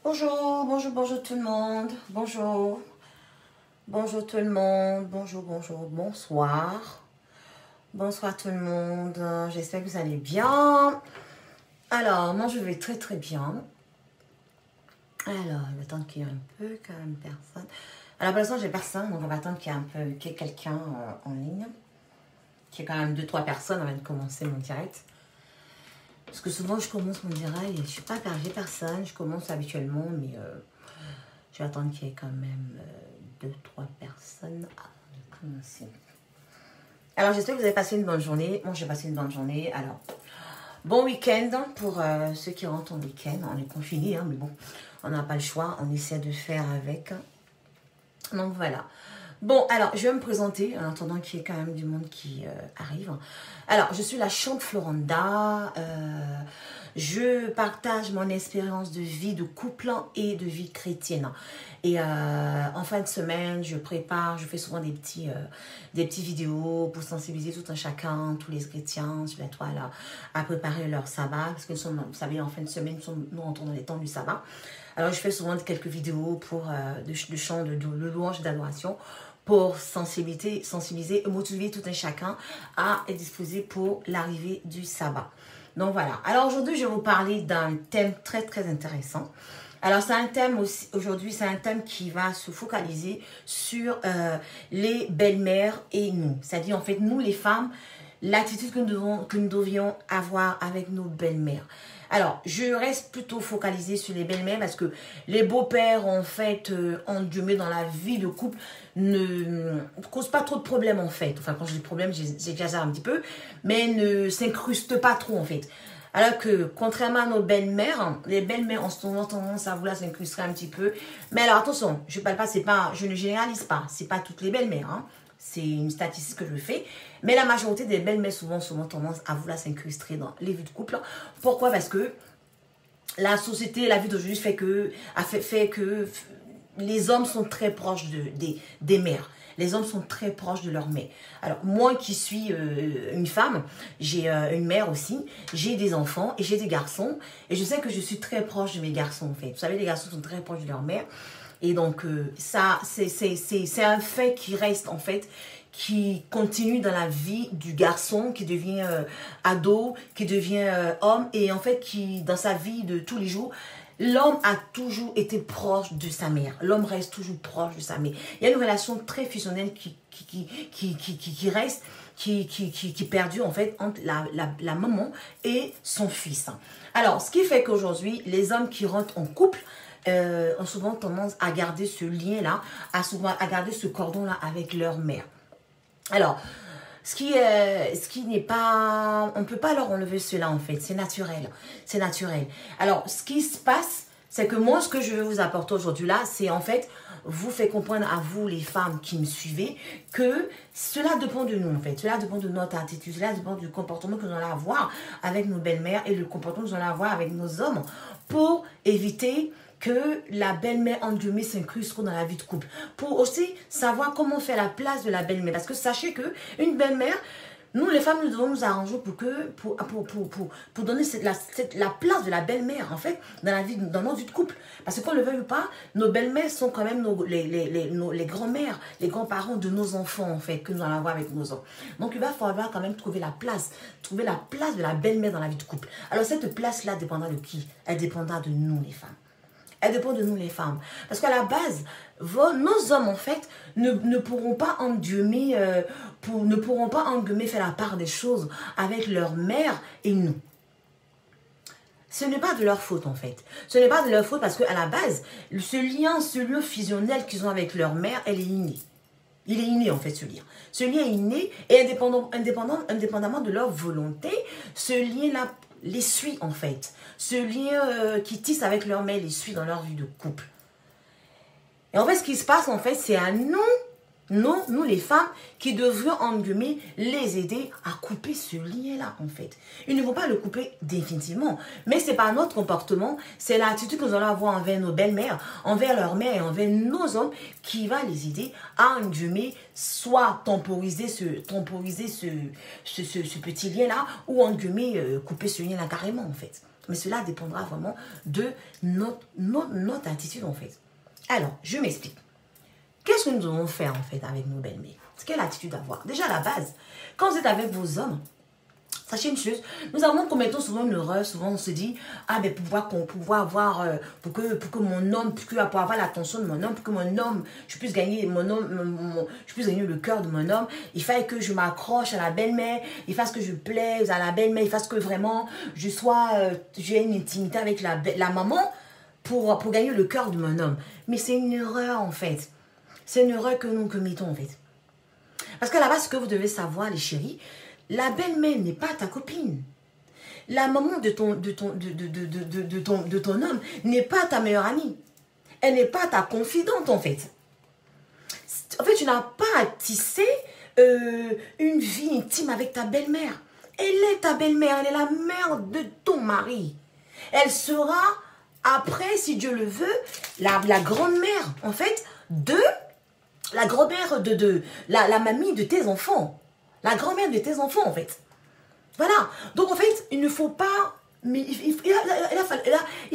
Bonjour, bonjour, bonjour tout le monde. Bonjour. Bonjour tout le monde. Bonjour, bonjour, bonsoir. Bonsoir tout le monde. J'espère que vous allez bien. Alors, moi je vais très très bien. Alors, il va attendre qu'il y ait un peu quand même personne. Alors, pour l'instant, j'ai personne, donc on va attendre qu'il y ait un peu qu'il y ait quelqu'un en ligne. Qu'il y ait quand même 2-3 personnes avant de commencer mon direct. Parce que souvent, je commence mon direct et je ne suis pas j'ai personne. Je commence habituellement, mais je vais attendre qu'il y ait quand même 2-3 personnes avant de commencer. Alors, j'espère que vous avez passé une bonne journée. Moi, j'ai passé une bonne journée. Alors, bon week-end pour ceux qui rentrent en week-end. On est confinés, hein, mais bon, on n'a pas le choix. On essaie de faire avec. Donc, voilà. Bon, alors, je vais me présenter en attendant qu'il y ait quand même du monde qui arrive. Alors, je suis la Chante Floranda. Je partage mon expérience de vie de couple et de vie chrétienne. Et en fin de semaine, je fais souvent des petits vidéos pour sensibiliser tout un chacun, tous les chrétiens sur la toile à préparer leur sabbat. Parce que vous savez, en fin de semaine, nous rentrons dans les temps du sabbat. Alors, je fais souvent quelques vidéos pour de chants, de louanges, d'adoration, pour sensibiliser et motiver tout un chacun à être disposé pour l'arrivée du sabbat. Donc voilà. Alors aujourd'hui, je vais vous parler d'un thème très très intéressant. Alors c'est un thème aussi, aujourd'hui c'est un thème qui va se focaliser sur les belles-mères et nous. C'est-à-dire en fait nous les femmes, l'attitude que nous devions avoir avec nos belles-mères. Alors, je reste plutôt focalisée sur les belles-mères parce que les beaux-pères, en fait, endurés dans la vie de couple, ne causent pas trop de problèmes, en fait. Enfin, quand je dis problème, j'exagère un petit peu, mais ne s'incrustent pas trop, en fait. Alors que, contrairement à nos belles-mères, les belles-mères, en ce moment, tendance à vouloir s'incruster un petit peu. Mais alors, attention, je ne généralise pas, c'est pas toutes les belles-mères, hein. C'est une statistique que je fais. Mais la majorité des belles-mères souvent tendance à vouloir s'incruster dans les vies de couple. Pourquoi? Parce que la société, la vie d'aujourd'hui fait que les hommes sont très proches des mères. Les hommes sont très proches de leur mère. Alors, moi qui suis une femme, j'ai une mère aussi, j'ai des enfants et j'ai des garçons. Et je sais que je suis très proche de mes garçons, en fait. Vous savez, les garçons sont très proches de leur mère. Et donc, ça, c'est un fait qui reste, en fait, qui continue dans la vie du garçon, qui devient ado, qui devient homme. Et en fait, qui, dans sa vie de tous les jours, l'homme a toujours été proche de sa mère. L'homme reste toujours proche de sa mère. Il y a une relation très fusionnelle qui reste, qui perdure, en fait, entre la maman et son fils. Alors, ce qui fait qu'aujourd'hui, les hommes qui rentrent en couple, ont souvent tendance à garder ce lien-là, à garder ce cordon-là avec leur mère. Alors, ce qui n'est pas... On ne peut pas leur enlever cela, en fait. C'est naturel. C'est naturel. Alors, ce qui se passe, c'est que moi, ce que je vais vous apporter aujourd'hui là, c'est en fait, vous faire comprendre à vous, les femmes qui me suivez, que cela dépend de nous, en fait. Cela dépend de notre attitude. Cela dépend du comportement que nous allons avoir avec nos belles-mères et le comportement que nous allons avoir avec nos hommes pour éviter que la belle-mère endurée s'incruste trop dans la vie de couple. Pour aussi savoir comment faire la place de la belle-mère. Parce que sachez que une belle-mère, nous les femmes, nous devons nous arranger pour donner la place de la belle-mère, en fait, dans notre vie de couple. Parce qu'on ne le veuille ou pas, nos belles-mères sont quand même les grands-mères, les grands-parents de nos enfants, en fait, que nous allons avoir avec nos enfants. Donc il va falloir quand même trouver la place de la belle-mère dans la vie de couple. Alors cette place-là dépendra de qui? Elle dépendra de nous les femmes. Elle dépend de nous les femmes. Parce qu'à la base, nos hommes, en fait, ne pourront pas engueuler faire la part des choses avec leur mère et nous. Ce n'est pas de leur faute, en fait. Ce n'est pas de leur faute parce qu'à la base, ce lien fusionnel qu'ils ont avec leur mère, elle est innée. Il est inné, en fait, ce lien. Ce lien est inné et indépendamment de leur volonté, ce lien-là les suit, en fait. Ce lien qui tisse avec leur mère les suit dans leur vie de couple. Et en fait, ce qui se passe, en fait, c'est à nous, Non, nous les femmes qui devrions en guillemets les aider à couper ce lien-là en fait. Ils ne vont pas le couper définitivement, mais c'est pas notre comportement, c'est l'attitude que nous allons avoir envers nos belles-mères, envers leurs mères et envers nos hommes qui va les aider à en guillemets soit temporiser ce petit lien-là ou en guillemets couper ce lien-là carrément en fait. Mais cela dépendra vraiment de notre attitude en fait. Alors, je m'explique. Qu'est-ce que nous devons faire en fait avec nos belles-mères? Quelle attitude avoir? Déjà à la base, quand vous êtes avec vos hommes, sachez une chose, nous avons commettons souvent une erreur, souvent on se dit, ah ben pour pouvoir avoir, pour que mon homme, pour avoir l'attention de mon homme, pour que mon homme, je puisse gagner je puisse gagner le cœur de mon homme, il fallait que je m'accroche à la belle-mère, il fasse que je plaise à la belle-mère, il fasse que vraiment j'ai une intimité avec la maman pour gagner le cœur de mon homme. Mais c'est une erreur en fait. C'est une erreur que nous commettons en fait. Parce qu'à la base, ce que vous devez savoir, les chéris, la belle-mère n'est pas ta copine. La maman de ton homme n'est pas ta meilleure amie. Elle n'est pas ta confidente en fait. En fait, tu n'as pas à tisser une vie intime avec ta belle-mère. Elle est ta belle-mère, elle est la mère de ton mari. Elle sera, après, si Dieu le veut, la grande-mère en fait la grand-mère la mamie de tes enfants. La grand-mère de tes enfants, en fait. Voilà. Donc, en fait, il ne faut pas... Mais il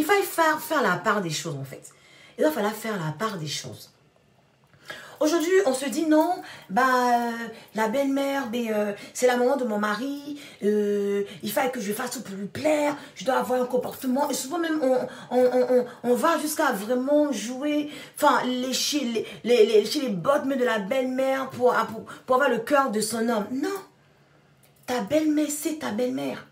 fallait faire la part des choses, en fait. Il va falloir faire la part des choses. Aujourd'hui, on se dit non, la belle-mère, c'est la maman de mon mari, il fallait que je fasse tout pour lui plaire, je dois avoir un comportement. Et souvent même, on va jusqu'à vraiment jouer, enfin, lécher les bottes de la belle-mère pour avoir le cœur de son homme. Non, ta belle-mère, c'est ta belle-mère.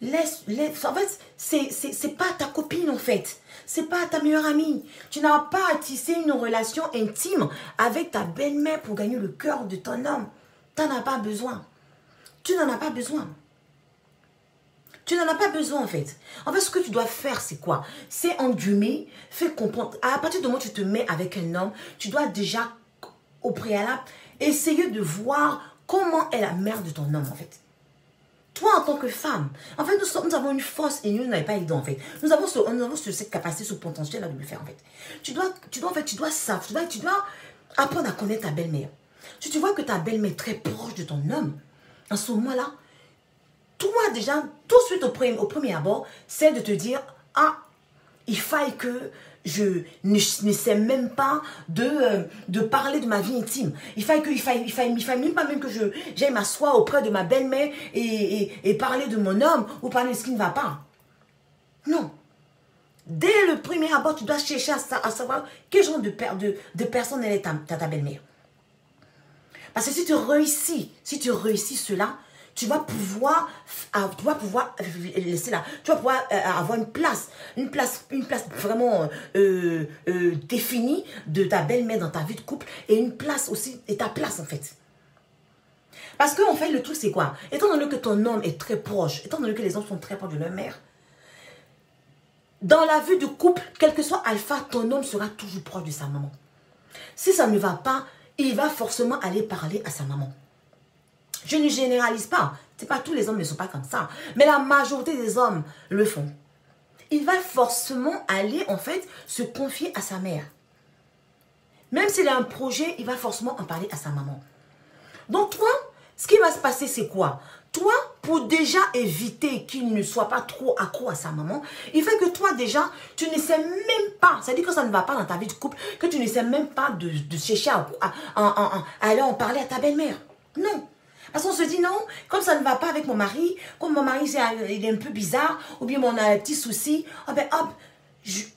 En fait, c'est pas ta copine, en fait. C'est pas ta meilleure amie. Tu n'as pas à tisser une relation intime avec ta belle-mère pour gagner le cœur de ton homme. Tu n'en as pas besoin. Tu n'en as pas besoin. Tu n'en as pas besoin, en fait. En fait, ce que tu dois faire, c'est quoi? C'est en guillemets, faire comprendre. À partir du moment où tu te mets avec un homme, tu dois déjà, au préalable, essayer de voir comment est la mère de ton homme, en fait. Toi, en tant que femme, en fait, nous avons une force et nous n'avons pas aidé, en fait. Nous avons cette capacité, ce potentiel-là de le faire, en fait. Tu dois apprendre à connaître ta belle-mère. Si tu vois que ta belle-mère est très proche de ton homme, en ce moment-là, toi, déjà, tout de suite au premier abord, c'est de te dire, ah, il faille que je ne sais même pas de parler de ma vie intime. Il faille même pas même que j'aille m'asseoir auprès de ma belle-mère et parler de mon homme ou parler de ce qui ne va pas. Non. Dès le premier abord, tu dois chercher à savoir quel genre de personne elle est ta belle-mère. Parce que si tu réussis cela, tu vas pouvoir laisser là, tu vas pouvoir avoir une place vraiment définie de ta belle-mère dans ta vie de couple et une place aussi, et ta place en fait. Parce que en fait, le truc c'est quoi? Étant donné que ton homme est très proche, étant donné que les hommes sont très proches de leur mère, dans la vie de couple, quel que soit alpha, ton homme sera toujours proche de sa maman. Si ça ne va pas, il va forcément aller parler à sa maman. Je ne généralise pas. C'est pas tous les hommes ne sont pas comme ça. Mais la majorité des hommes le font. Il va forcément aller, en fait, se confier à sa mère. Même s'il a un projet, il va forcément en parler à sa maman. Donc toi, ce qui va se passer, c'est quoi? Toi, pour déjà éviter qu'il ne soit pas trop accro à sa maman, il fait que toi déjà, tu ne sais même pas, c'est-à-dire que ça ne va pas dans ta vie de couple, que tu ne sais même pas de chercher à aller en parler à ta belle-mère. Non. Parce qu'on se dit non, comme ça ne va pas avec mon mari, comme mon mari il est un peu bizarre, ou bien on a un petit souci, oh ben hop,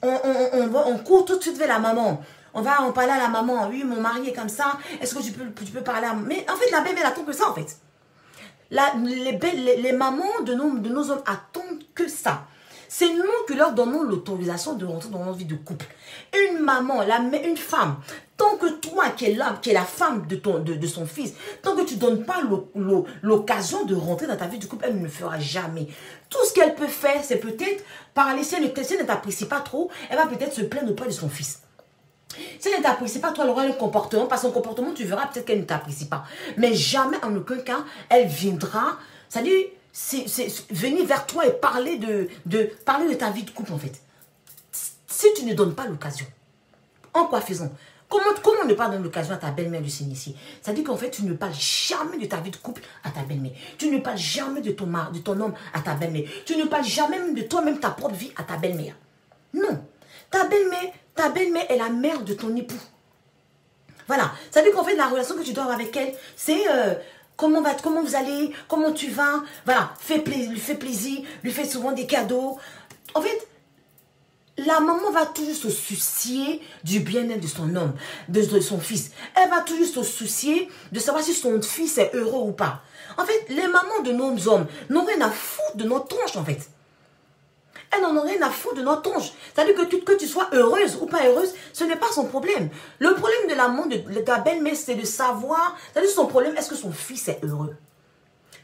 on court tout de suite vers la maman. On va en parler à la maman. Oui, mon mari est comme ça. Est-ce que tu peux parler à... Mais en fait, la belle-mère attend que ça, en fait. Les mamans de nos hommes attendent que ça. C'est nous qui leur donnons l'autorisation de rentrer dans notre vie de couple. Une maman, une femme, tant que toi qui es l'homme, qui est la femme de son fils, tant que tu ne donnes pas l'occasion de rentrer dans ta vie de couple, elle ne le fera jamais. Tout ce qu'elle peut faire, c'est peut-être parler, si elle ne t'apprécie pas trop, elle va peut-être se plaindre auprès de son fils. Si elle ne t'apprécie pas, toi, elle aura un comportement. Par son comportement, tu verras peut-être qu'elle ne t'apprécie pas. Mais jamais, en aucun cas, elle viendra, c'est-à-dire, venir vers toi et parler parler de ta vie de couple, en fait. Si tu ne donnes pas l'occasion, en quoi faisons? Comment ne pas donner l'occasion à ta belle-mère de s'initier? C'est-à-dire qu'en fait, tu ne parles jamais de ta vie de couple à ta belle-mère. Tu ne parles jamais de ton homme à ta belle-mère. Tu ne parles jamais même de toi-même, ta propre vie à ta belle-mère. Non. Ta belle-mère est la mère de ton époux. Voilà. C'est-à-dire qu'en fait, la relation que tu dois avoir avec elle, c'est comment vous allez, comment tu vas. Voilà. Lui fais plaisir, lui fais souvent des cadeaux. En fait, la maman va toujours se soucier du bien-être de son homme, de son fils. Elle va toujours se soucier de savoir si son fils est heureux ou pas. En fait, les mamans de nos hommes n'ont rien à foutre de notre tronche, en fait. Elles n'en ont rien à foutre de notre tronche. C'est-à-dire que tu sois heureuse ou pas heureuse, ce n'est pas son problème. Le problème de la maman de ta belle-mère, c'est de savoir, c'est-à-dire son problème, est-ce que son fils est heureux?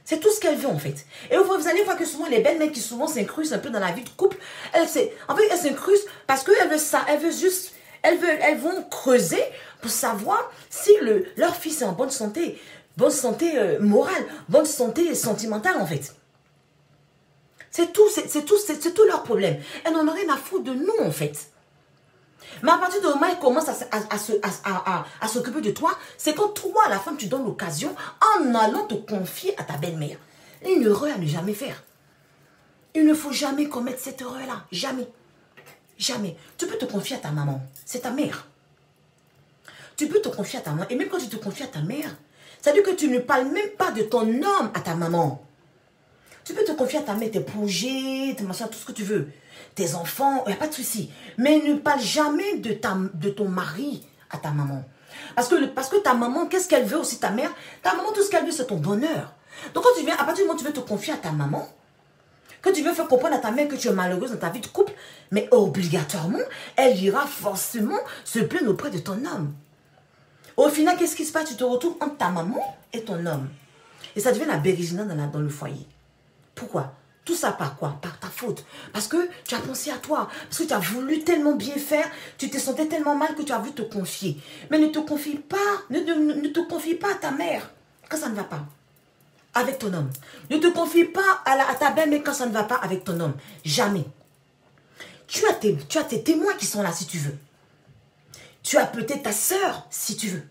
C'est tout ce qu'elle veut, en fait. Et vous allez voir que souvent, les belles-mères qui souvent s'incrustent un peu dans la vie de couple, en fait, elles s'incrustent parce qu'elles veulent ça. Elles vont creuser pour savoir si leur fils est en bonne santé morale, bonne santé sentimentale, en fait. C'est tout leur problème. Elles n'en ont rien à foutre de nous, en fait. Mais à partir du moment où elle commence à s'occuper de toi, c'est quand toi, la femme, tu donnes l'occasion en allant te confier à ta belle-mère. Une erreur à ne jamais faire. Il ne faut jamais commettre cette erreur-là. Jamais. Jamais. Tu peux te confier à ta maman. C'est ta mère. Tu peux te confier à ta maman. Et même quand tu te confies à ta mère, ça veut dire que tu ne parles même pas de ton homme à ta maman. Tu peux te confier à ta mère, tes projets, tes machins, tout ce que tu veux. Tes enfants, il n'y a pas de souci. Mais ne parle jamais de ton mari à ta maman. Parce que ta maman, qu'est-ce qu'elle veut aussi, ta mère? Ta maman, tout ce qu'elle veut, c'est ton bonheur. Donc quand tu viens, à partir du moment où tu veux te confier à ta maman, que tu veux faire comprendre à ta mère que tu es malheureuse dans ta vie de couple, mais obligatoirement, elle ira forcément se plaindre auprès de ton homme. Au final, qu'est-ce qui se passe? Tu te retrouves entre ta maman et ton homme. Et ça devient la bérésina dans le foyer. Pourquoi? Tout ça par quoi? Par ta faute. Parce que tu as pensé à toi. Parce que tu as voulu tellement bien faire. Tu te sentais tellement mal que tu as voulu te confier. Mais ne te confie pas. Ne te confie pas à ta mère quand ça ne va pas. Avec ton homme. Ne te confie pas à ta belle-mère quand ça ne va pas avec ton homme. Jamais. Tu as tes témoins qui sont là si tu veux. Tu as peut-être ta soeur si tu veux.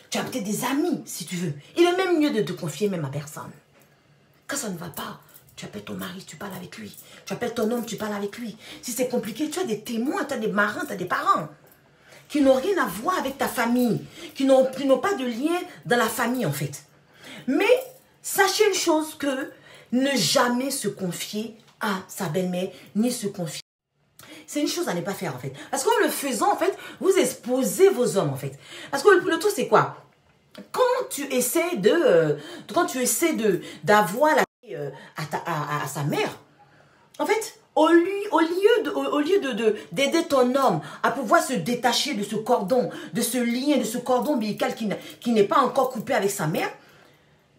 Tu as peut-être des amis si tu veux. Il est même mieux de te confier même à personne. Quand ça ne va pas, tu appelles ton mari, tu parles avec lui. Tu appelles ton homme, tu parles avec lui. Si c'est compliqué, tu as des témoins, tu as des marrains, tu as des parents qui n'ont rien à voir avec ta famille, qui n'ont pas de lien dans la famille en fait. Mais sachez une chose, que ne jamais se confier à sa belle-mère, ni se confier. C'est une chose à ne pas faire en fait. Parce qu'en le faisant en fait, vous exposez vos hommes en fait. Parce que le truc c'est quoi? Quand tu essaies d'avoir la à sa mère, en fait, au lieu d'aider ton homme à pouvoir se détacher de ce cordon, de ce lien, de ce cordon ombilical qui n'est pas encore coupé avec sa mère,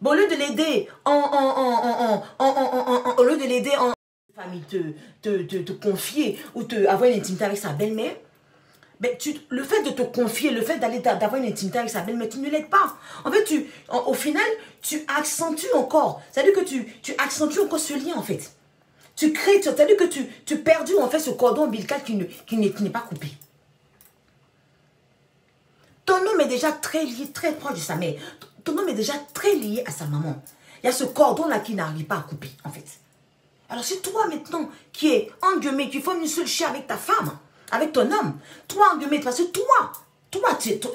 bon, au lieu de l'aider au lieu de l'aider en famille, te confier ou avoir une intimité avec sa belle-mère, ben, le fait de te confier, le fait d'avoir une intimité avec sa belle-mère, tu ne l'aides pas. En fait, au final, tu accentues encore. C'est-à-dire que tu accentues encore ce lien, en fait. Tu crées, c'est-à-dire que tu perds en fait ce cordon ombilical qui n'est pas coupé. Ton homme est déjà très lié, très proche de sa mère. Ton homme est déjà très lié à sa maman. Il y a ce cordon-là qui n'arrive pas à couper, en fait. Alors, c'est toi maintenant qui est, en guillemets, qui forme une seule chair avec ta femme, avec ton homme. Toi, en guillemets, parce que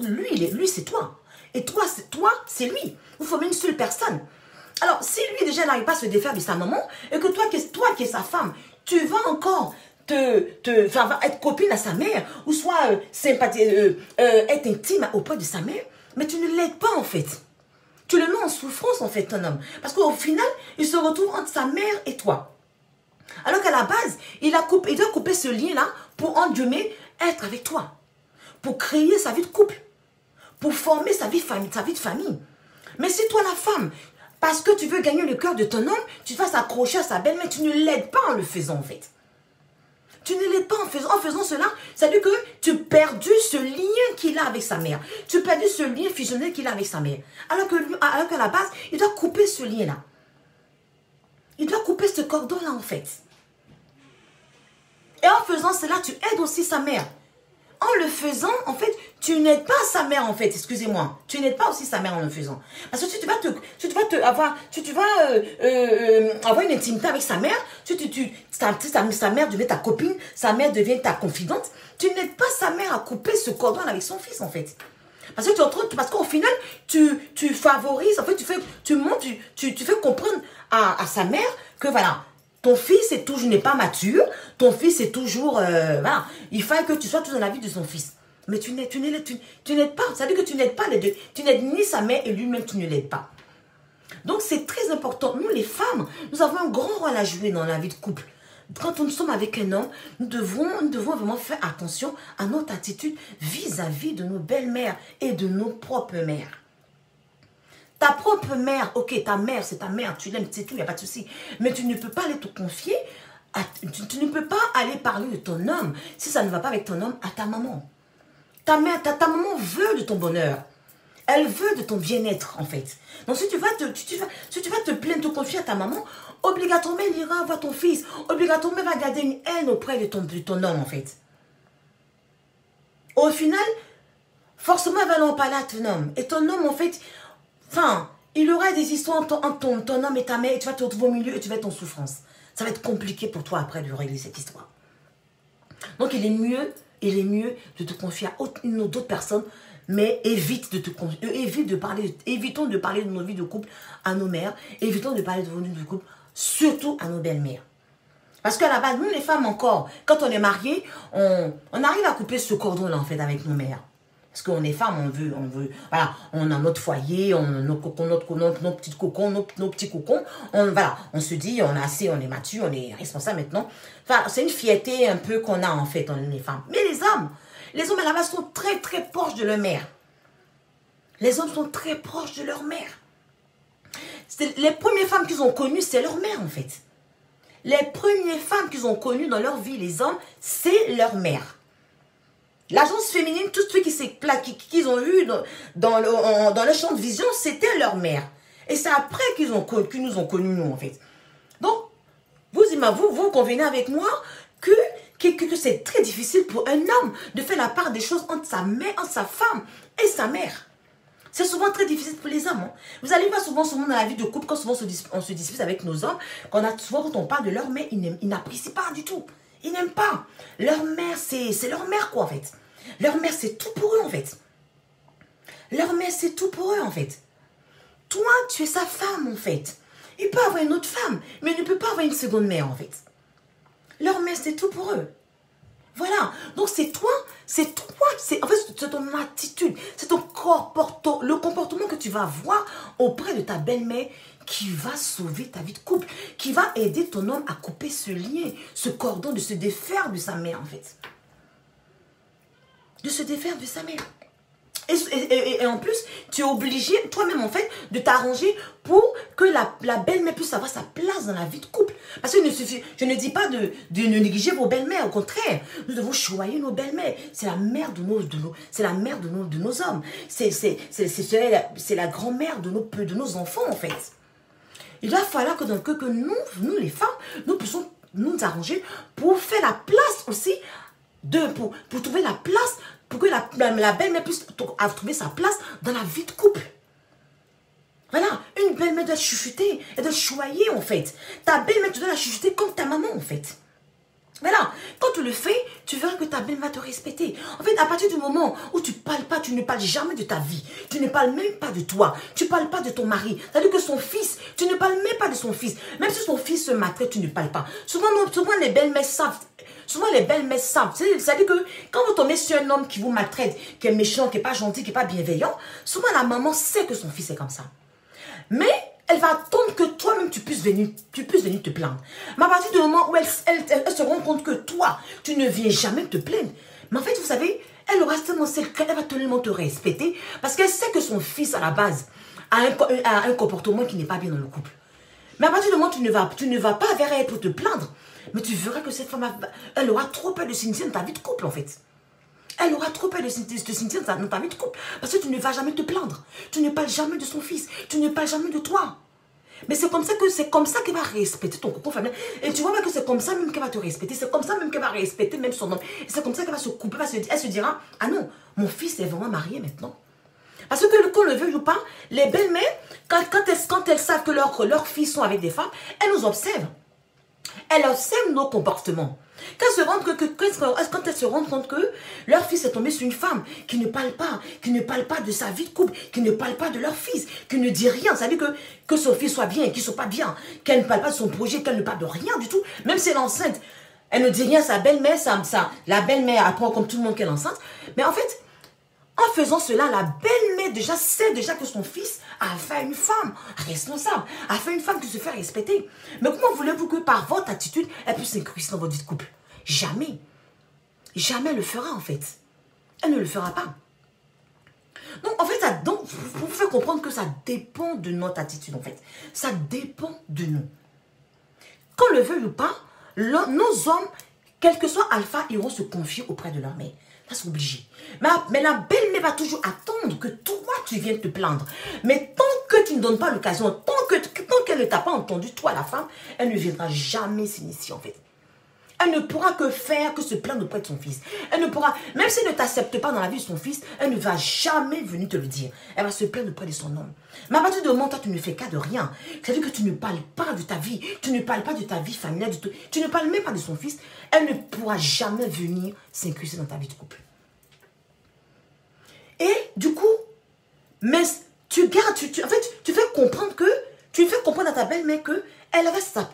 lui, c'est toi. Et toi, c'est lui. Vous formez une seule personne. Alors, si lui, déjà, n'arrive pas à se défaire de sa maman, et que toi qui es sa femme, tu vas encore être copine à sa mère, ou soit être intime auprès de sa mère, mais tu ne l'aides pas, en fait. Tu le mets en souffrance, en fait, ton homme. Parce qu'au final, il se retrouve entre sa mère et toi. Alors qu'à la base, il doit couper ce lien-là pour, en guillemets, être avec toi. Pour créer sa vie de couple. Pour former sa vie de famille. Mais si toi, la femme, parce que tu veux gagner le cœur de ton homme, tu te fasses accrocher à sa belle-mère, tu ne l'aides pas en le faisant, en fait. Tu ne l'aides pas en faisant cela. C'est-à-dire que tu perdu ce lien qu'il a avec sa mère. Tu perdu ce lien fusionnel qu'il a avec sa mère. Alors qu'à la base, il doit couper ce lien-là. Il doit couper ce cordon-là, en fait. Et en faisant cela, tu aides aussi sa mère. En le faisant, en fait, tu n'aides pas sa mère, en fait, excusez-moi. Tu n'aides pas aussi sa mère en le faisant. Parce que si tu vas avoir une intimité avec sa mère, sa mère devient ta copine, sa mère devient ta confidente, tu n'aides pas sa mère à couper ce cordon avec son fils, en fait. Parce que parce qu'au final, tu favorises, en fait, tu fais comprendre à sa mère que voilà, ton fils n'est pas mature, ton fils est toujours, voilà, il faut que tu sois toujours dans la vie de son fils. Mais tu n'aides pas, c'est-à-dire que tu n'aides pas les deux, tu n'aides ni sa mère et lui-même tu ne l'aides pas. Donc c'est très important, nous les femmes, nous avons un grand rôle à jouer dans la vie de couple. Quand nous sommes avec un homme, nous devons vraiment faire attention à notre attitude vis-à-vis de nos belles-mères et de nos propres mères. Ta propre mère, ok, ta mère, c'est ta mère, tu l'aimes, c'est tout, il n'y a pas de souci. Mais tu ne peux pas aller te confier, tu ne peux pas aller parler de ton homme, si ça ne va pas avec ton homme, à ta maman. Ta maman veut de ton bonheur. Elle veut de ton bien-être, en fait. Donc, si tu vas te plaindre, te confier à ta maman, obligatoirement, elle ira voir ton fils. Obligatoirement, elle va garder une haine auprès de ton homme, en fait. Au final, forcément, elle va en parler à ton homme. Et ton homme, en fait, enfin, il y aura des histoires entre ton homme et ta mère, et tu vas te retrouver au milieu et tu vas être en souffrance. Ça va être compliqué pour toi après de régler cette histoire. Donc, il est mieux de te confier à une ou d'autres personnes, mais évitons de parler de nos vies de couple à nos mères, évitons de parler de nos vies de couple, surtout à nos belles-mères. Parce qu'à la base, nous les femmes encore, quand on est mariés, on arrive à couper ce cordon-là en fait avec nos mères. Parce qu'on est femmes, voilà, on a notre foyer, on a nos petits cocons, nos petits cocons. On se dit, on est mature, on est responsable maintenant. Enfin, c'est une fierté un peu qu'on a en fait, les femmes. Mais les hommes à la base sont très très proches de leur mère. Les hommes sont très proches de leur mère. Les premières femmes qu'ils ont connues, c'est leur mère en fait. Les premières femmes qu'ils ont connues dans leur vie, les hommes, c'est leur mère. L'agence féminine, tout ce qu'ils ont eu dans le champ de vision, c'était leur mère. Et c'est après qu'ils nous ont connus, nous, en fait. Donc, vous convenez avec moi que c'est très difficile pour un homme de faire la part des choses entre sa mère, entre sa femme et sa mère. C'est souvent très difficile pour les hommes. Hein. Vous allez voir souvent dans la vie de couple, quand souvent on se dispute avec nos hommes, quand on parle de leur mère, ils n'apprécient pas du tout. Ils n'aiment pas. Leur mère, c'est leur mère, quoi, en fait. Leur mère, c'est tout pour eux, en fait. Leur mère, c'est tout pour eux, en fait. Toi, tu es sa femme, en fait. Il peut avoir une autre femme, mais il ne peut pas avoir une seconde mère, en fait. Leur mère, c'est tout pour eux. Voilà. Donc, c'est toi, en fait, c'est ton attitude, c'est le comportement que tu vas avoir auprès de ta belle-mère qui va sauver ta vie de couple, qui va aider ton homme à couper ce lien, ce cordon, de se défaire de sa mère, en fait. De se défaire de sa mère. Et en plus, tu es obligé, toi-même en fait, de t'arranger pour que la belle-mère puisse avoir sa place dans la vie de couple. Parce que je ne dis pas de négliger vos belles-mères, au contraire. Nous devons choyer nos belles-mères. C'est la mère de nos hommes. C'est la grand-mère de nos enfants en fait. Il va falloir que nous les femmes, nous puissions nous arranger pour faire la place aussi, pour trouver la place, pour que la belle-mère puisse trouver sa place dans la vie de couple. Voilà, une belle-mère doit chuchoter, elle doit choyer en fait. Ta belle-mère, tu dois la chuchoter comme ta maman en fait. Voilà, quand tu le fais, tu verras que ta belle-mère va te respecter. En fait, à partir du moment où tu parles pas, tu ne parles jamais de ta vie. Tu ne parles même pas de toi. Tu ne parles pas de ton mari. C'est-à-dire que son fils, tu ne parles même pas de son fils. Même si son fils se maltraite, tu ne parles pas. Souvent les belles-mères savent. C'est-à-dire que quand vous tombez sur un homme qui vous maltraite, qui est méchant, qui n'est pas gentil, qui n'est pas bienveillant, souvent la maman sait que son fils est comme ça. Mais elle va attendre que toi-même tu puisses venir te plaindre. Mais à partir du moment où elle se rend compte que toi, tu ne viens jamais te plaindre, mais en fait, vous savez, elle aura tellement elle va tellement te respecter parce qu'elle sait que son fils, à la base, a un comportement qui n'est pas bien dans le couple. Mais à partir du moment où tu ne vas pas vers elle pour te plaindre, Mais tu verras que cette femme, elle aura trop peur de s'initier dans ta vie de couple, en fait. Elle aura trop peur de s'initier dans ta vie de couple. Parce que tu ne vas jamais te plaindre. Tu ne parles jamais de son fils. Tu ne parles jamais de toi. Mais c'est comme ça qu'elle va respecter ton cocon familial. Et tu vois bien que c'est comme ça même qu'elle va te respecter. C'est comme ça même qu'elle va respecter même son homme. Et c'est comme ça qu'elle va se couper. Elle se dira, ah non, mon fils est vraiment marié maintenant. Parce que qu'on le veuille ou pas, les belles-mères, quand elles savent que leurs fils sont avec des femmes, elles nous observent. Elles observent nos comportements. Quand elles se rendent compte que leur fils est tombé sur une femme qui ne parle pas de sa vie de couple, qui ne parle pas de leur fils, qui ne dit rien, ça veut dire que son fils soit bien et qu'il ne soit pas bien, qu'elle ne parle pas de son projet, qu'elle ne parle de rien du tout, même si elle est enceinte, elle ne dit rien à sa belle-mère, la belle-mère apprend comme tout le monde qu'elle est enceinte, mais en fait, en faisant cela, la belle-mère déjà sait que son fils a fait une femme responsable, a fait une femme qui se fait respecter. Mais comment voulez-vous que par votre attitude, elle puisse s'incruster dans votre vie de couple? Jamais. Jamais elle le fera en fait. Elle ne le fera pas. Donc en fait, vous pouvez comprendre que ça dépend de notre attitude en fait. Ça dépend de nous. Qu'on le veuille ou pas, nos hommes, quel que soit alpha, iront se confier auprès de leur mère. Ça, c'est obligé. Mais la belle-mère va toujours attendre que toi, tu viennes te plaindre. Mais tant que tu ne donnes pas l'occasion, tant qu'elle ne t'a pas entendu, toi, la femme, elle ne viendra jamais s'initier, en fait. Elle ne pourra que faire, que se plaindre auprès de son fils. Elle ne pourra, même si elle ne t'accepte pas dans la vie de son fils, elle ne va jamais venir te le dire. Elle va se plaindre auprès de son homme. Mais à partir du moment où toi, tu ne fais cas de rien, c'est-à-dire que tu ne parles pas de ta vie, tu ne parles pas de ta vie familiale, tu ne parles même pas de son fils, elle ne pourra jamais venir s'incruster dans ta vie de couple. Et du coup, mais tu gardes, en fait, tu fais comprendre à ta belle-mère que elle reste à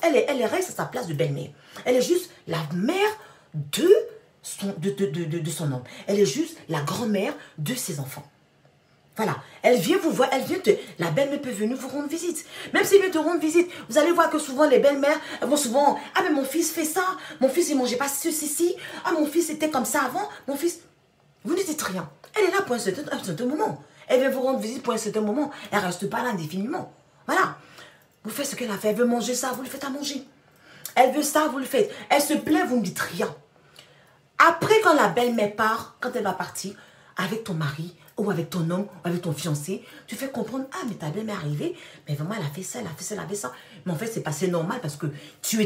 sa place de belle-mère. Elle est juste la mère de son homme. Elle est juste la grand-mère de ses enfants. Voilà. Elle vient vous voir, la belle-mère peut venir vous rendre visite. Même si elle vient te rendre visite, vous allez voir que souvent les belles-mères vont souvent, ah mais mon fils fait ça, mon fils il mangeait pas ceci, ah mon fils était comme ça avant, mon fils, vous ne dites rien. Elle est là pour un certain moment. Elle vient vous rendre visite pour un certain moment. Elle ne reste pas là indéfiniment. Voilà. Vous faites ce qu'elle a fait. Elle veut manger ça, vous le faites à manger. Elle veut ça, vous le faites. Elle se plaint, vous ne dites rien. Après, quand la belle-mère part, quand elle va partir, avec ton mari, ou avec ton homme, ou avec ton fiancé, tu fais comprendre, ah, mais ta belle-mère est arrivée, mais vraiment, elle a fait ça, elle a fait ça, elle a fait ça. Mais en fait, c'est passé normal parce que tu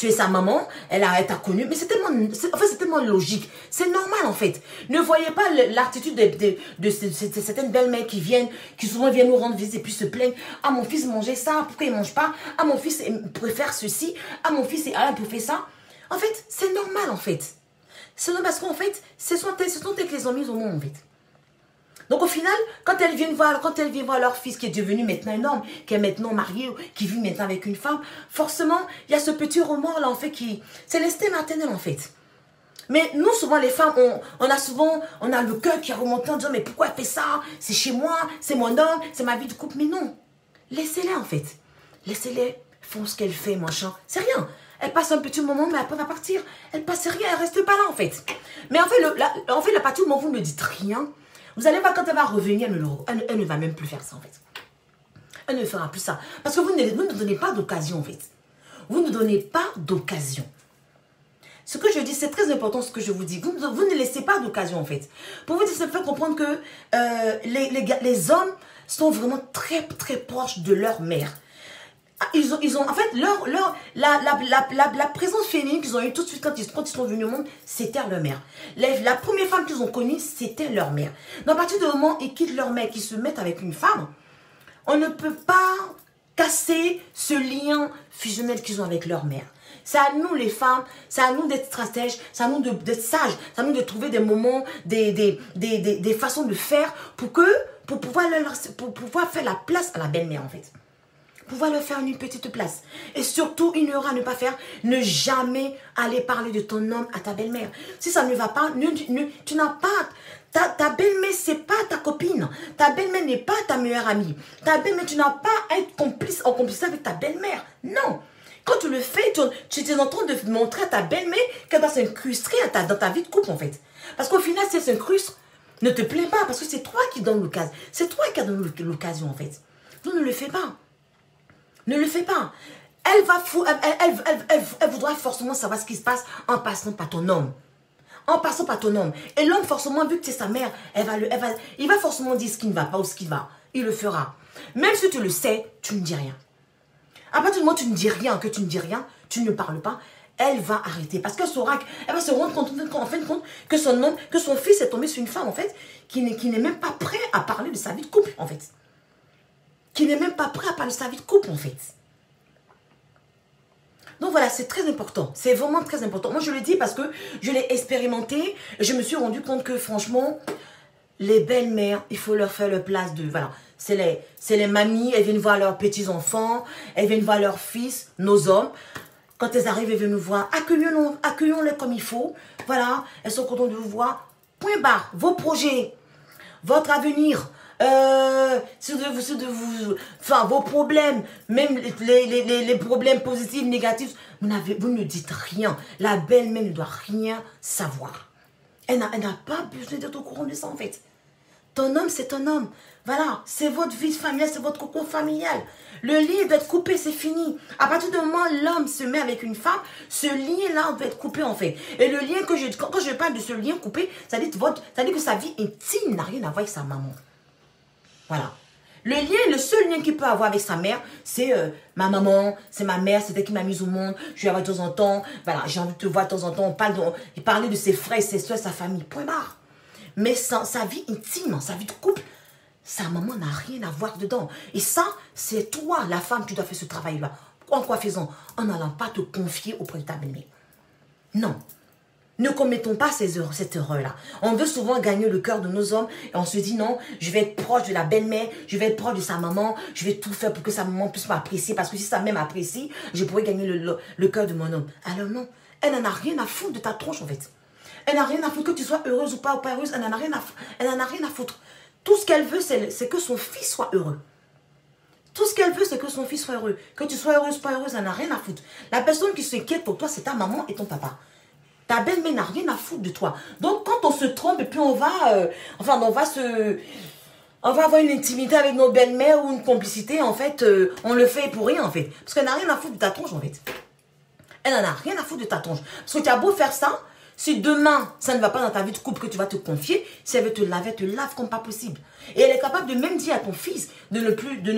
es sa maman, elle t'a connu, mais c'est tellement logique. C'est normal, en fait. Ne voyez pas l'attitude de certaines belles-mères qui souvent viennent nous rendre visite et puis se plaignent. Ah, mon fils mangeait ça, pourquoi il ne mange pas? Ah, mon fils préfère ceci. Ah, mon fils, il préfère ça. En fait, c'est normal, en fait. C'est normal parce qu'en fait, ce sont elles qui les ont mises au monde, en fait. Donc au final, quand elles viennent voir leur fils qui est devenu maintenant un homme, qui est maintenant marié, qui vit maintenant avec une femme, forcément, il y a ce petit remords là en fait c'est l'instinct maternel en fait. Mais nous souvent les femmes, on a le cœur qui remonte en disant mais pourquoi elle fait ça? C'est chez moi, c'est mon homme, c'est ma vie de couple. Mais non, laissez-les en fait. Laissez-les, font ce qu'elle fait, machin. C'est rien. Elle passe un petit moment, mais après elle va partir. Elle passe rien, elle reste pas là en fait. Mais en fait, la partie où vous ne me dites rien, vous allez voir quand elle va revenir, elle ne va même plus faire ça en fait. Elle ne fera plus ça. Parce que vous ne donnez pas d'occasion en fait. Vous ne donnez pas d'occasion. Ce que je dis, c'est très important ce que je vous dis. Vous ne laissez pas d'occasion en fait. Pour vous dire, ça fait comprendre que les hommes sont vraiment très très proches de leur mère. Ils ont en fait la présence féminine qu'ils ont eue tout de suite quand ils sont venus au monde, c'était leur mère. La première femme qu'ils ont connue, c'était leur mère. Donc à partir du moment où ils quittent leur mère, qu'ils se mettent avec une femme, on ne peut pas casser ce lien fusionnel qu'ils ont avec leur mère. C'est à nous les femmes, c'est à nous d'être stratèges, c'est à nous d'être sages, c'est à nous de trouver des moments, des façons de faire pour pouvoir faire la place à la belle-mère en fait. Pouvoir leur faire une petite place. Et surtout, une heure à ne pas faire, ne jamais aller parler de ton homme à ta belle-mère. Si ça ne va pas, tu n'as pas, ta belle-mère, c'est pas ta copine. Ta belle-mère n'est pas ta meilleure amie. Ta belle-mère, tu n'as pas à être en complicité avec ta belle-mère. Non. Quand tu le fais, tu es en train de montrer à ta belle-mère qu'elle va s'incruster dans ta vie de couple, en fait. Parce qu'au final, si elle s'incruste, ne te plaît pas, parce que c'est toi qui donne l'occasion. C'est toi qui as donné l'occasion, en fait. Donc, ne le fais pas. Ne le fais pas. Elle voudra forcément savoir ce qui se passe en passant par ton homme. En passant par ton homme. Et l'homme, forcément, vu que tu es sa mère, il va forcément dire ce qui ne va pas ou ce qui va. Il le fera. Même si tu le sais, tu ne dis rien. À partir du moment où tu ne dis rien, tu ne parles pas, elle va arrêter. Parce qu'elle va se rendre compte, en fin de compte, que son fils est tombé sur une femme, en fait, qui n'est même pas prêt à parler de sa vie de couple, en fait. Qui n'est même pas prêt à parler de sa vie de couple, en fait. Donc voilà, c'est très important. C'est vraiment très important. Moi, je le dis parce que je l'ai expérimenté. Et je me suis rendu compte que, franchement, les belles-mères, il faut leur faire leur place de... Voilà, c'est les mamies, elles viennent voir leurs petits-enfants, elles viennent voir leurs fils, nos hommes. Quand elles arrivent, elles viennent nous voir. Accueillons-les comme il faut. Voilà, elles sont contentes de vous voir. Point barre, vos projets, votre avenir... vos problèmes, même les problèmes positifs, négatifs, vous ne dites rien. La belle-mère ne doit rien savoir. Elle n'a pas besoin d'être au courant de ça, en fait. Ton homme, c'est ton homme. Voilà, c'est votre vie familiale, c'est votre cocon familial. Le lien doit être coupé, c'est fini. À partir du moment où l'homme se met avec une femme, ce lien-là doit être coupé, en fait. Et le lien quand je parle de ce lien coupé, ça dit que sa vie intime n'a rien à voir avec sa maman. Voilà. Le seul lien qu'il peut avoir avec sa mère, c'est ma maman, c'est ma mère, c'est elle qui m'a mise au monde, je vais avoir de temps en temps, voilà, j'ai envie de te voir de temps en temps, il parlait de ses frères, ses soeurs, sa famille, point barre. Mais sa vie intime, sa vie de couple, sa maman n'a rien à voir dedans. Et ça, c'est toi, la femme, qui dois faire ce travail-là. En quoi faisant? En n'allant pas te confier auprès de ta belle-mère. Non. Ne commettons pas cette erreur-là. On veut souvent gagner le cœur de nos hommes et on se dit non, je vais être proche de la belle-mère, je vais être proche de sa maman, je vais tout faire pour que sa maman puisse m'apprécier parce que si sa mère m'apprécie, je pourrais gagner le cœur de mon homme. Alors non, elle n'en a rien à foutre de ta tronche en fait. Elle n'a rien à foutre que tu sois heureuse ou pas heureuse, elle n'en a rien à foutre. Tout ce qu'elle veut, c'est que son fils soit heureux. Tout ce qu'elle veut, c'est que son fils soit heureux. Que tu sois heureuse ou pas heureuse, elle n'a rien à foutre. La personne qui s'inquiète pour toi, c'est ta maman et ton papa. Ta belle-mère n'a rien à foutre de toi. Donc, quand on se trompe et puis on va avoir une intimité avec nos belles-mères ou une complicité, en fait, on le fait pour rien, en fait. Parce qu'elle n'a rien à foutre de ta tronche, en fait. Elle n'en a rien à foutre de ta tronche. Parce que tu as beau faire ça, si demain, ça ne va pas dans ta vie de couple que tu vas te confier, si elle veut te laver, elle te lave comme pas possible. Et elle est capable de même dire à ton fils de ne plus, de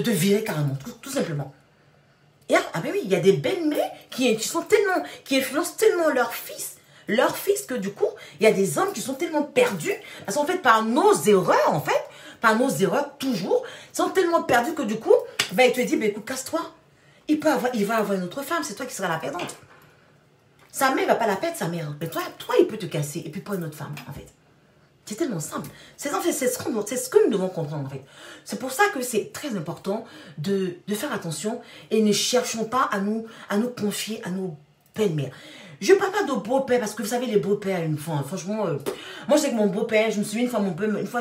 te virer carrément, tout simplement. Ah ben oui, il y a des belles-mères qui influencent tellement leur fils que du coup, il y a des hommes qui sont tellement perdus, parce qu'en fait, par nos erreurs, toujours, ils sont tellement perdus que du coup, ben, il te dit, ben, écoute, casse-toi. Il va avoir une autre femme, c'est toi qui seras la perdante. Sa mère ne va pas la perdre, sa mère. Mais toi, il peut te casser et puis prendre une autre femme, en fait. C'est tellement simple. C'est ce que nous devons comprendre, en fait. C'est pour ça que c'est très important de faire attention et ne cherchons pas à nous confier à nos belles-mères. Je ne parle pas de beau-père parce que vous savez, les beaux-pères, franchement, moi, je sais que mon beau-père, je me souviens une fois,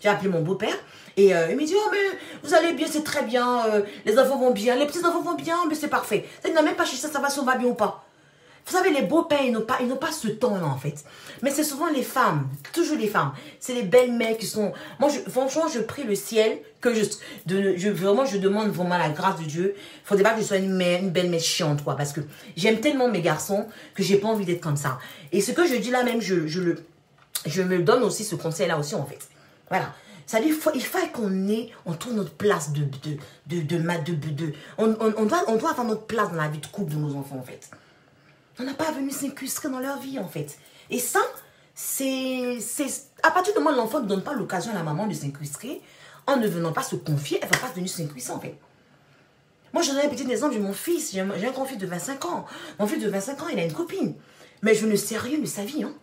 j'ai appelé mon beau-père et il me dit, oh, mais vous allez bien, c'est très bien, les enfants vont bien, les petits-enfants vont bien, mais c'est parfait. Il n'a même pas cherché à savoir si on va bien ou pas. Vous savez, les beaux-pères, ils n'ont pas ce temps-là, en fait. Mais c'est souvent les femmes, toujours les femmes. C'est les belles-mères qui sont... Moi, franchement, je prie le ciel que vraiment, je demande vraiment la grâce de Dieu. Il ne faudrait pas que je sois une belle-mère chiante, quoi. Parce que j'aime tellement mes garçons que j'ai pas envie d'être comme ça. Et ce que je dis là même, je me donne aussi ce conseil-là aussi, en fait. Voilà. C'est-à-dire, il faut qu'on trouve notre place on doit avoir notre place dans la vie de couple de nos enfants, en fait. On n'a pas venu s'incrustrer dans leur vie, en fait. Et ça, c'est... À partir du moment où l'enfant ne donne pas l'occasion à la maman de s'incrustrer, en ne venant pas se confier, elle ne va pas venir s'incrustrer, en fait. Moi, j'en ai un petit exemple de mon fils. J'ai un grand fils de 25 ans. Mon fils de 25 ans, il a une copine. Mais je ne sais rien de sa vie, hein.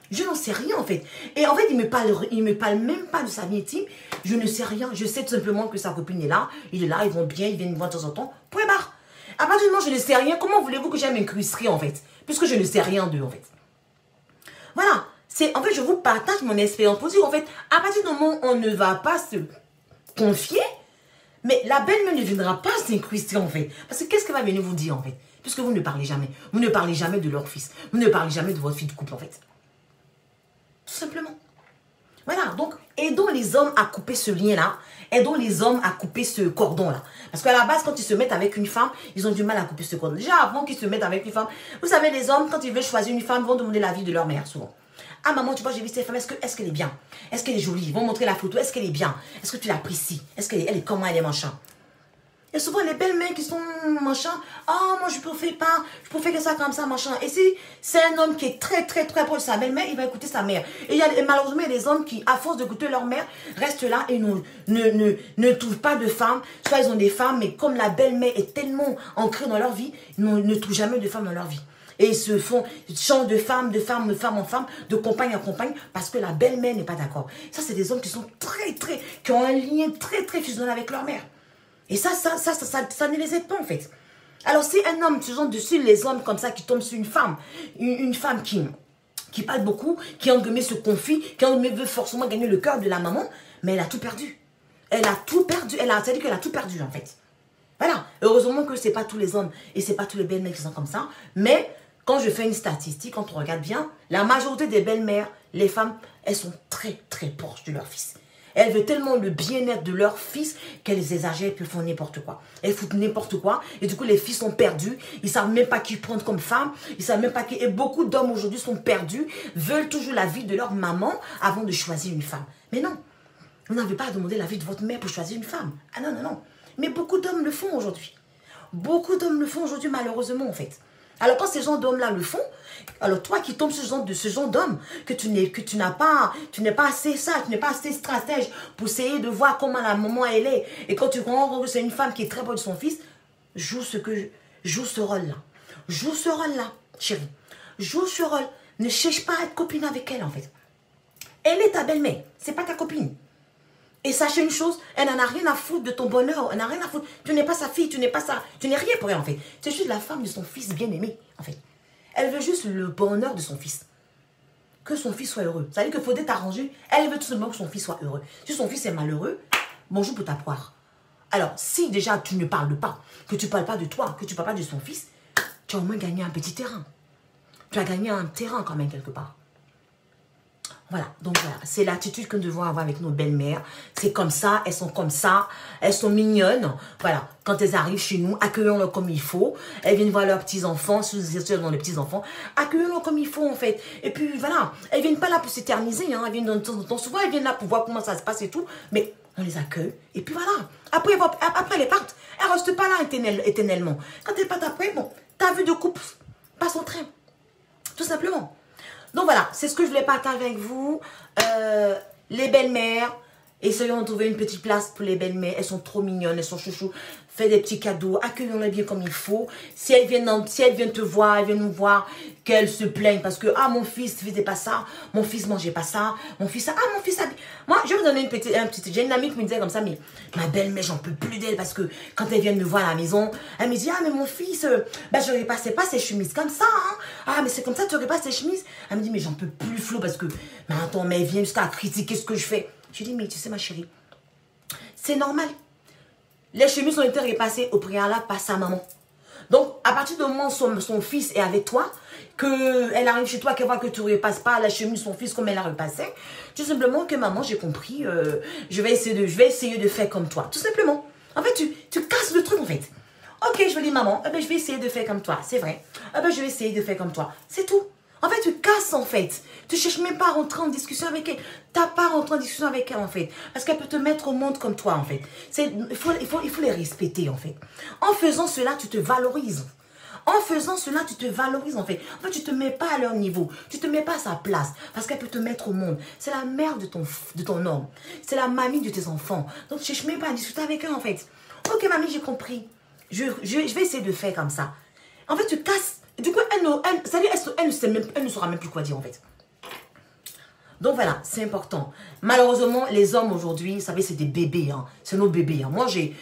Je n'en sais rien, en fait. Et en fait, il me parle même pas de sa vie intime. Je ne sais rien. Je sais tout simplement que sa copine est là. Il est là, ils vont bien, ils viennent me voir de temps en temps. Point barre. À partir du moment où je ne sais rien, comment voulez-vous que j'aille m'incruster, en fait? Puisque je ne sais rien d'eux, en fait. Voilà. En fait, je vous partage mon expérience positive. En fait, à partir du moment où on ne va pas se confier, mais la belle-mère ne viendra pas s'incruster, en fait. Parce que qu'est-ce qu'elle va venir vous dire, en fait? Puisque vous ne parlez jamais. Vous ne parlez jamais de leur fils. Vous ne parlez jamais de votre fille de couple, en fait. Tout simplement. Voilà. Donc, aidons les hommes à couper ce lien-là. Aidons les hommes à couper ce cordon-là. Parce qu'à la base, quand ils se mettent avec une femme, ils ont du mal à couper ce cordon. Déjà, avant qu'ils se mettent avec une femme, vous savez, les hommes, quand ils veulent choisir une femme, vont demander l'avis de leur mère, souvent. Ah maman, tu vois, j'ai vu cette femme, est-ce qu'elle est bien? Est-ce qu'elle est jolie? Ils vont montrer la photo, est-ce qu'elle est bien? Est-ce que tu l'apprécies? Est-ce qu'elle est comment elle est machin? Et souvent, les belles mères qui sont machin, oh, moi, je préfère pas, je préfère que ça comme ça, machin. Et si c'est un homme qui est très, très, très proche de sa belle-mère, il va écouter sa mère. Et malheureusement, il y a des hommes qui, à force d'écouter leur mère, restent là et ne trouvent pas de femmes. Soit ils ont des femmes, mais comme la belle-mère est tellement ancrée dans leur vie, ils ne trouvent jamais de femmes dans leur vie. Et ils se font, changent de femme en femme, de compagne en compagne, parce que la belle-mère n'est pas d'accord. Ça, c'est des hommes qui sont très, très, qui ont un lien très, très fusionnel avec leur mère. Et ça ne les aide pas, en fait. Alors, si un homme, ce genre dessus, les hommes comme ça, qui tombent sur une femme qui parle beaucoup, qui, en guillemets, se confie, qui, en guillemets, veut forcément gagner le cœur de la maman, mais elle a tout perdu. Elle a tout perdu. C'est-à-dire qu'elle a tout perdu, en fait. Voilà. Heureusement que ce n'est pas tous les hommes et ce n'est pas tous les belles-mères qui sont comme ça. Mais, quand je fais une statistique, quand on regarde bien, la majorité des belles-mères, les femmes, elles sont très, très proches de leur fils. Elles veulent tellement le bien-être de leur fils qu'elles exagèrent et puis font n'importe quoi. Elles foutent n'importe quoi. Et du coup, les filles sont perdus. Ils ne savent même pas qui prendre comme femme. Ils savent même pas qui... Et beaucoup d'hommes aujourd'hui sont perdus, veulent toujours la vie de leur maman avant de choisir une femme. Mais non, vous n'avez pas à demander la vie de votre mère pour choisir une femme. Ah non, non, non. Mais beaucoup d'hommes le font aujourd'hui. Beaucoup d'hommes le font aujourd'hui, malheureusement, en fait. Alors, quand ces gens d'hommes-là le font, alors toi qui tombes sur ce genre d'homme, que tu n'es pas assez sage, tu n'es pas assez stratège pour essayer de voir comment la maman elle est, et quand tu comprends que c'est une femme qui est très proche de son fils, joue ce rôle-là. Joue ce rôle-là, chérie. Joue ce rôle. Ne cherche pas à être copine avec elle, en fait. Elle est ta belle-mère, c'est pas ta copine. Et sachez une chose, elle n'en a rien à foutre de ton bonheur, elle n'a rien à foutre. Tu n'es pas sa fille, tu n'es rien pour elle, en fait. Tu es juste la femme de son fils bien-aimé, en fait. Elle veut juste le bonheur de son fils. Que son fils soit heureux. Ça veut dire qu'il faudrait t'arranger. Elle veut tout simplement que son fils soit heureux. Si son fils est malheureux, bonjour pour ta poire. Alors, si déjà tu ne parles pas, que tu ne parles pas de toi, que tu ne parles pas de son fils, tu as au moins gagné un petit terrain. Tu as gagné un terrain quand même quelque part. Voilà, donc voilà, c'est l'attitude que nous devons avoir avec nos belles-mères. C'est comme ça, elles sont comme ça, elles sont mignonnes. Voilà, quand elles arrivent chez nous, accueillons-les comme il faut. Elles viennent voir leurs petits-enfants, si vous êtes dans les petits-enfants, accueillons-les comme il faut en fait. Et puis voilà, elles viennent pas là pour s'éterniser, hein. Elles viennent de temps en temps, souvent elles viennent là pour voir comment ça se passe et tout. Mais on les accueille, et puis voilà. Après elles partent, elles restent pas là éternellement. Quand elles partent après, bon, ta vue de couple passe au train, tout simplement. Donc voilà, c'est ce que je voulais partager avec vous. Les belles-mères, essayons de trouver une petite place pour les belles-mères. Elles sont trop mignonnes, elles sont chouchous. Fais des petits cadeaux, accueillons-les bien comme il faut. Si elles viennent te voir, elles viennent nous voir, qu'elles se plaignent parce que « Ah, mon fils ne faisait pas ça, mon fils ne mangeait pas ça, mon fils... Ah, mon fils... » Moi, je vais vous donner un petit... J'ai une amie qui me disait comme ça, mais ma belle-mère, j'en peux plus d'elle parce que quand elle vient me voir à la maison, elle me dit « Ah, mais mon fils, ben, je ne repassais pas ses chemises comme ça, hein. Ah, mais c'est comme ça, tu ne repasses ses chemises. » Elle me dit « Mais j'en peux plus, Flo, parce que... Mais attends, mais elle vient jusqu'à critiquer ce que je fais. » Je dis « Mais tu sais, ma chérie, c'est normal. Les chemises ont été repassées au préalable par sa maman. Donc, à partir du moment où son fils est avec toi, qu'elle arrive chez toi, qu'elle voit que tu ne repasses pas la chemise de son fils comme elle la repassait, tout simplement que maman, j'ai compris, je vais essayer de faire comme toi. Tout simplement. En fait, tu casses le truc, en fait. Ok, je vais dire, maman, eh ben, je vais essayer de faire comme toi. C'est vrai. Eh ben, je vais essayer de faire comme toi. C'est tout. En fait, tu casses, en fait. Tu ne cherches même pas à rentrer en discussion avec elle. Tu n'as pas à rentrer en discussion avec elle, en fait. Parce qu'elle peut te mettre au monde comme toi, en fait. Il faut les respecter, en fait. En faisant cela, tu te valorises. En faisant cela, tu te valorises, en fait. En fait, tu ne te mets pas à leur niveau. Tu ne te mets pas à sa place. Parce qu'elle peut te mettre au monde. C'est la mère de ton homme. C'est la mamie de tes enfants. Donc, tu ne cherches même pas à discuter avec elle, en fait. Ok, mamie, j'ai compris. Je vais essayer de faire comme ça. En fait, tu casses. Du coup, elle ne saura même plus quoi dire, en fait. Donc, voilà, c'est important. Malheureusement, les hommes aujourd'hui, vous savez, c'est des bébés. Hein. C'est nos bébés. Hein. Moi, j'ai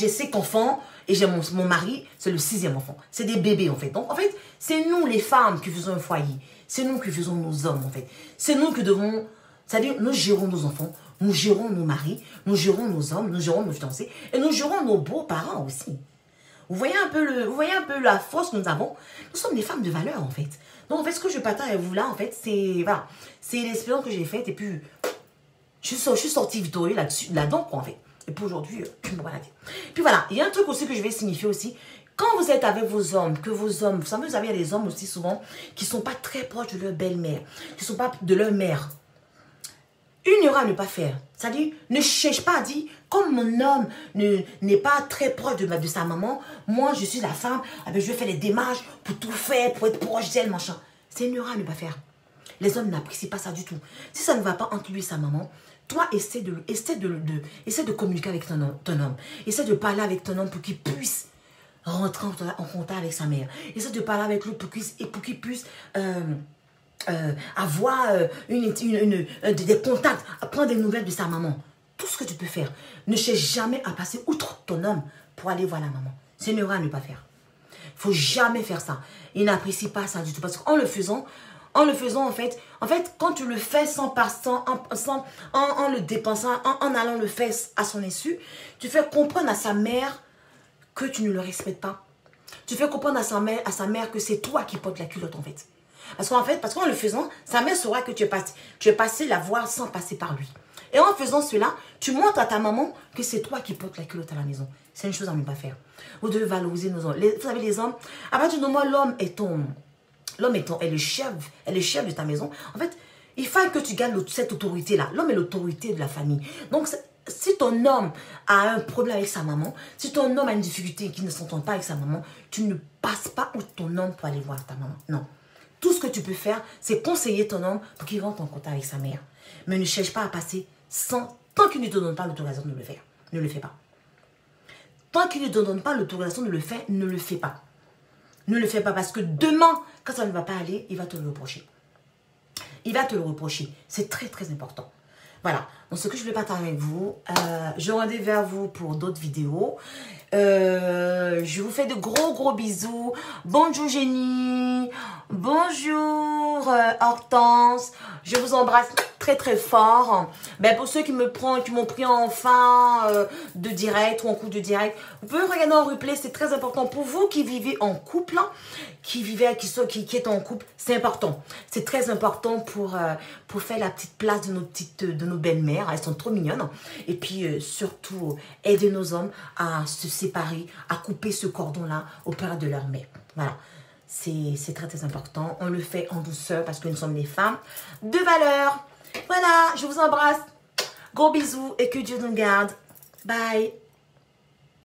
5 enfants et j'ai mon mari, c'est le 6e enfant. C'est des bébés, en fait. Donc, en fait, c'est nous, les femmes, qui faisons un foyer. C'est nous qui faisons nos hommes, en fait. C'est nous qui devons... C'est-à-dire, nous gérons nos enfants, nous gérons nos maris, nous gérons nos hommes, nous gérons nos fiancés et nous gérons nos beaux-parents aussi. Vous voyez un peu la force que nous avons. Nous sommes des femmes de valeur, en fait. Donc, en fait, ce que je partage avec vous là, en fait, c'est voilà, c'est l'expérience que j'ai faite. Et puis, Je suis sortie victorieuse là-dedans, quoi, en fait. Et puis aujourd'hui, je me balade. Puis voilà, il y a un truc aussi que je vais signifier aussi. Quand vous êtes avec vos hommes, que vos hommes, vous savez, il y a des hommes aussi souvent qui ne sont pas très proches de leur belle-mère, qui ne sont pas de leur mère. Une erreur à ne pas faire. C'est-à-dire, ne cherche pas à dire, comme mon homme n'est pas très proche de sa maman, moi je suis la femme, je vais faire les démarches pour tout faire, pour être proche d'elle, machin. C'est une erreur à ne pas faire. Les hommes n'apprécient pas ça du tout. Si ça ne va pas entre lui et sa maman, toi, essaie de communiquer avec ton homme. Essaie de parler avec ton homme pour qu'il puisse rentrer en contact avec sa mère. Essaie de parler avec lui pour qu'il puisse avoir des contacts, prendre des nouvelles de sa maman. Tout ce que tu peux faire. Ne cherche jamais à passer outre ton homme pour aller voir la maman. C'est une erreur à ne pas faire. Il ne faut jamais faire ça. Il n'apprécie pas ça du tout. Parce qu'en le faisant, en fait, quand tu le fais en le dépensant, en allant le faire à son insu, tu fais comprendre à sa mère que tu ne le respectes pas. Tu fais comprendre à sa mère que c'est toi qui portes la culotte, en fait. Parce qu'en le faisant, sa mère saura que tu es passé la voir sans passer par lui. Et en faisant cela, tu montres à ta maman que c'est toi qui portes la culotte à la maison. C'est une chose à ne pas faire. Vous devez valoriser nos hommes. Vous savez, les hommes, à partir du moment où l'homme est le chef de ta maison. En fait, il faut que tu gardes cette autorité-là. L'homme est l'autorité de la famille. Donc, si ton homme a un problème avec sa maman, si ton homme a une difficulté et qu'il ne s'entend pas avec sa maman, tu ne passes pas outre ton homme pour aller voir ta maman. Non. Tout ce que tu peux faire, c'est conseiller ton homme pour qu'il rentre en contact avec sa mère. Mais ne cherche pas à passer tant qu'il ne te donne pas l'autorisation de le faire. Ne le fais pas. Tant qu'il ne te donne pas l'autorisation de le faire, ne le fais pas. Ne le fais pas parce que demain, quand ça ne va pas aller, il va te le reprocher. Il va te le reprocher. C'est très, très important. Voilà. Donc, ce que je voulais partager avec vous, je rendais vers vous pour d'autres vidéos. Je vous fais de gros, gros bisous. Bonjour, Jenny. Bonjour, Hortense. Je vous embrasse très, très fort. Ben, pour ceux qui m'ont pris en fin de direct ou en coup de direct, vous pouvez regarder en replay. C'est très important pour vous qui vivez en couple, qui est en couple. C'est important. C'est très important pour faire la petite place de nos belles-mères. Elles sont trop mignonnes. Et puis, surtout, aider nos hommes à se séparer, à couper ce cordon-là auprès de leur mère. Voilà. C'est très, très important. On le fait en douceur parce que nous sommes des femmes de valeur. Voilà, je vous embrasse. Gros bisous et que Dieu nous garde. Bye.